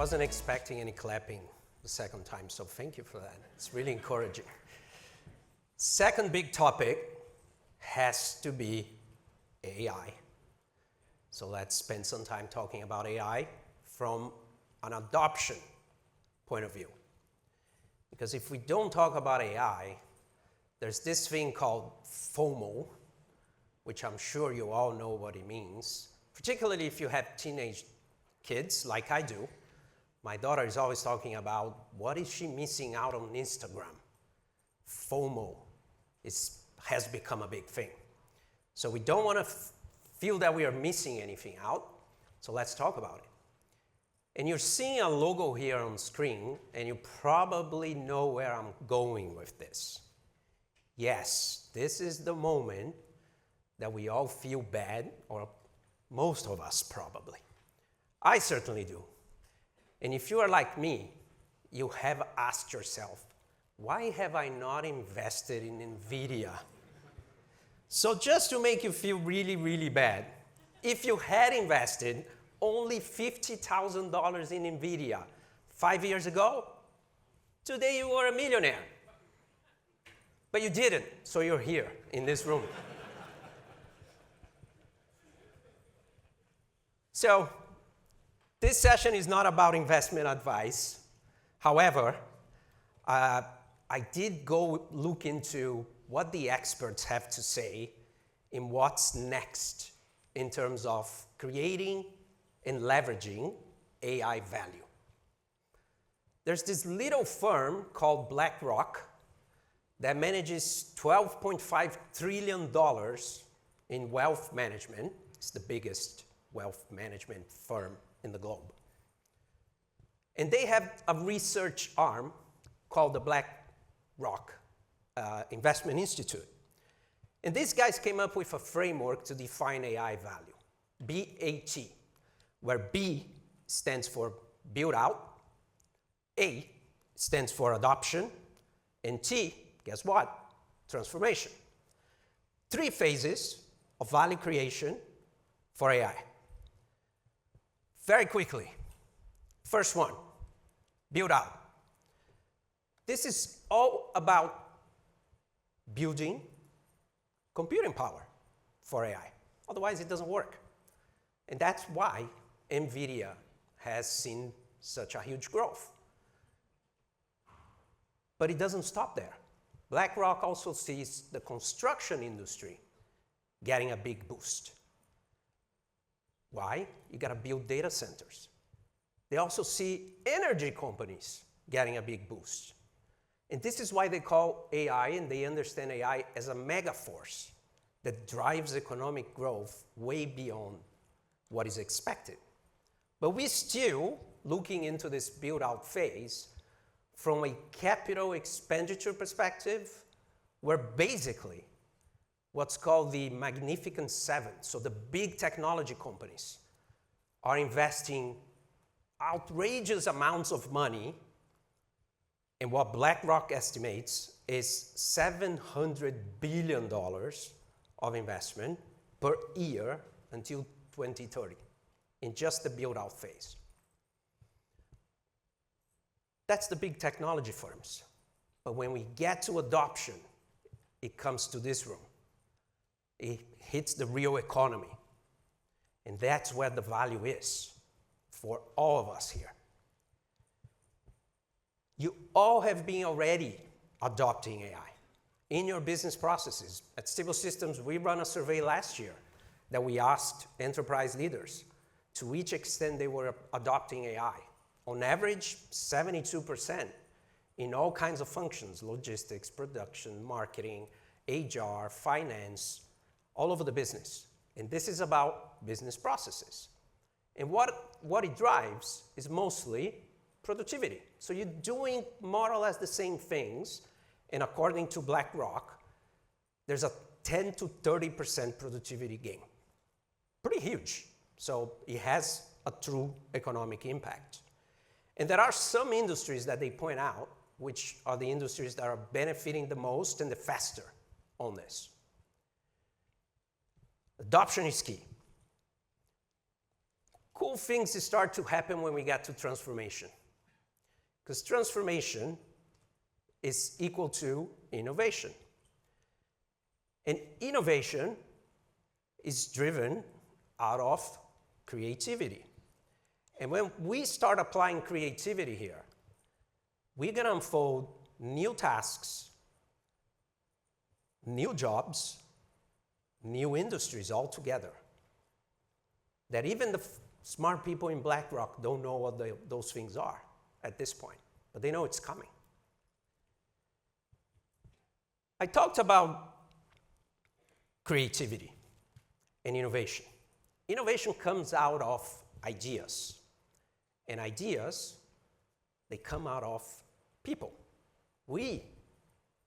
wasn't expecting any clapping the second time, so thank you for that. It's really encouraging. Second big topic has to be AI. So let's spend some time talking about AI from an adoption point of view. Because if we don't talk about AI, there's this thing called FOMO, which I'm sure you all know what it means, particularly if you have teenage kids like I do. My daughter is always talking about what is she missing out on Instagram. FOMO has become a big thing. So we don't want to feel that we are missing anything out, so let's talk about it. And you're seeing a logo here on screen, and you probably know where I'm going with this. Yes, this is the moment that we all feel bad, or most of us probably. I certainly do. And if you are like me, you have asked yourself, why have I not invested in NVIDIA? So just to make you feel really, really bad, if you had invested only $50,000 in NVIDIA 5 years ago, today you were a millionaire. But you didn't, so you're here in this room. So this session is not about investment advice. However, I did go look into what the experts have to say in what's next in terms of creating and leveraging AI value. There's this little firm called Blackrock that manages $12.5 trillion in wealth management. It's the biggest wealth management firm in the globe. And they have a research arm called the Blackrock Investment Institute. And these guys came up with a framework to define AI value, BAT, where B stands for Buildout, A stands for adoption, and T, guess what? Transformation. 3 phases of value creation for AI. Very quickly, first one, build out. This is all about building computing power for AI. Otherwise, it doesn't work. And that's why NVIDIA has seen such a huge growth. But it doesn't stop there. BlackRock also sees the construction industry getting a big boost. Why? You got to build data centers. They also see energy companies getting a big boost. And this is why they call AI, and they understand AI as a mega force that drives economic growth way beyond what is expected. But we're still looking into this build-out phase from a capital expenditure perspective, where basically what's called the Magnificent Seven, so the big technology companies, are investing outrageous amounts of money, and what BlackRock estimates is $700 billion of investment per year until 2030 in just the build-out phase. That's the big technology firms. But when we get to adoption, it comes to this room. It hits the real economy. And that's where the value is for all of us here. You all have been already adopting AI in your business processes. At Stibo Systems, we ran a survey last year that we asked enterprise leaders to which extent they were adopting AI. On average, 72% in all kinds of functions, logistics, production, marketing, HR, finance, all over the business. And this is about business processes. And what it drives is mostly productivity. So you're doing more or less the same things, and according to BlackRock, there's a 10 to 30% productivity gain. Pretty huge. So it has a true economic impact. And there are some industries that they point out, which are the industries that are benefiting the most and the faster on this. Adoption is key. Cool cool things start to happen when we get to transformation. Because transformation is equal to innovation. And innovation is driven out of creativity. And when we start applying creativity here, we're going to unfold new tasks, new jobs, new industries altogether that even the smart people in Blackrock don't know what those things are at this point, but they know it's coming. I talked about creativity and innovation. Innovation comes out of ideas, and ideas, they come out of people. We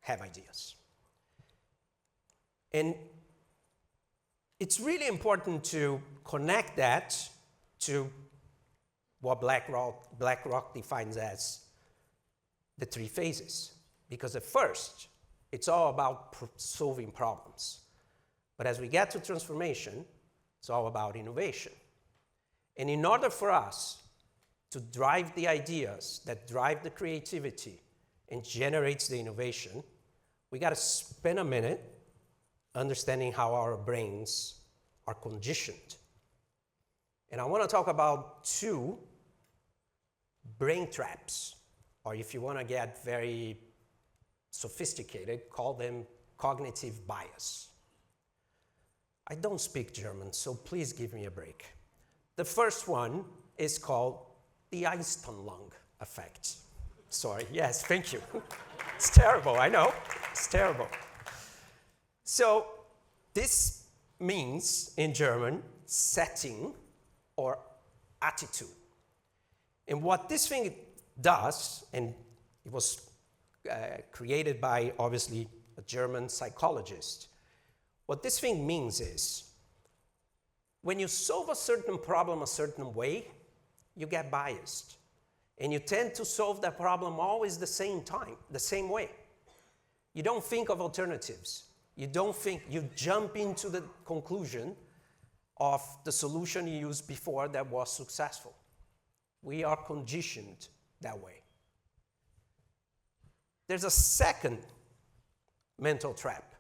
have ideas. And it's really important to connect that to what Blackrock defines as the three phases. Because at first, it's all about solving problems. But as we get to transformation, it's all about innovation. And in order for us to drive the ideas that drive the creativity and generates the innovation, we got to spend a minute understanding how our brains are conditioned. And I want to talk about two brain traps, or if you want to get very sophisticated, call them cognitive bias. I don't speak German, so please give me a break. The first one is called the Eisenlung effect. Sorry, yes, thank you. It's terrible, I know, it's terrible. So this means, in German, setting or attitude. And what this thing does, and it was created by, obviously, a German psychologist, what this thing means is, when you solve a certain problem a certain way, you get biased. And you tend to solve that problem always the same time, the same way. You don't think of alternatives. You jump into the conclusion of the solution you used before that was successful. We are conditioned that way. There's a second mental trap.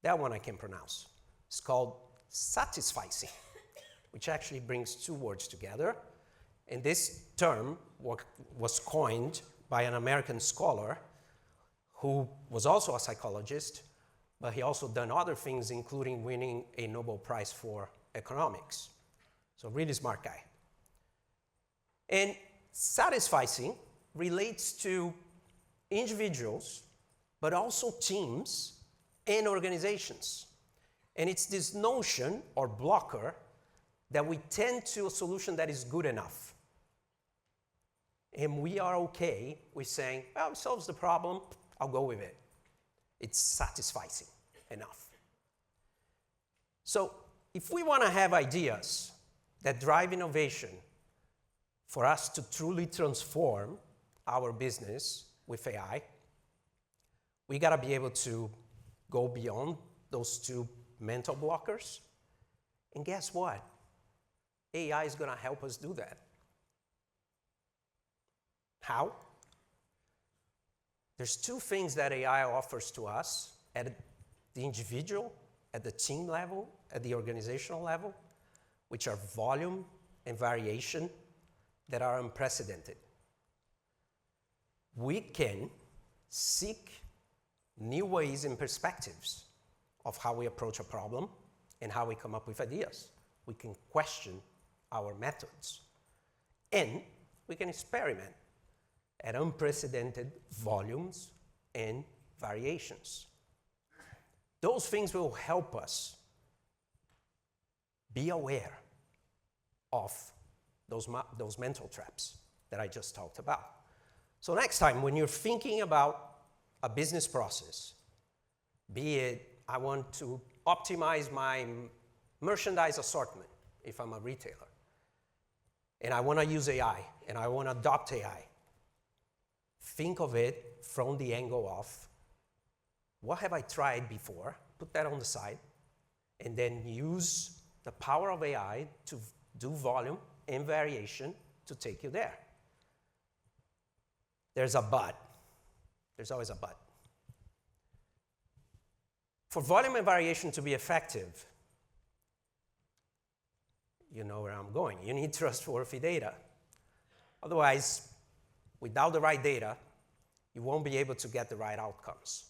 That one I can pronounce. It's called satisficing, which actually brings two words together. And this term was coined by an American scholar who was also a psychologist, but he also done other things, including winning a Nobel Prize for economics. So really smart guy. And satisficing relates to individuals, but also teams and organizations. And it's this notion or blocker that we tend to a solution that is good enough. And we are okay with saying, well, it solves the problem, I'll go with it. It's satisfying enough. So if we want to have ideas that drive innovation for us to truly transform our business with AI, we got to be able to go beyond those two mental blockers. And guess what? AI is going to help us do that. How? There's two things that AI offers to us at the individual, at the team level, at the organizational level, which are volume and variation that are unprecedented. We can seek new ways and perspectives of how we approach a problem and how we come up with ideas. We can question our methods. And we can experiment at unprecedented volumes and variations. Those things will help us be aware of those mental traps that I just talked about. So next time, when you're thinking about a business process, be it I want to optimize my merchandise assortment if I'm a retailer, and I want to use AI, and I want to adopt AI, think of it from the angle of, what have I tried before? Put that on the side, and then use the power of AI to do volume and variation to take you there. There's a but. There's always a but. For volume and variation to be effective, you know where I'm going. You need trustworthy data. Otherwise, without the right data, you won't be able to get the right outcomes.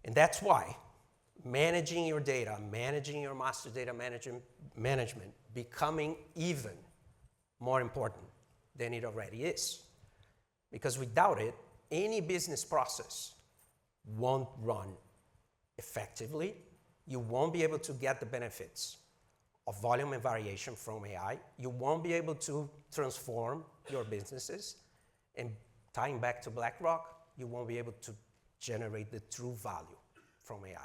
And that's why managing your data, managing your master data management, becoming even more important than it already is. Because without it, any business process won't run effectively. You won't be able to get the benefits of volume and variation from AI. You won't be able to transform your businesses. And tying back to Blackrock, you won't be able to generate the true value from AI.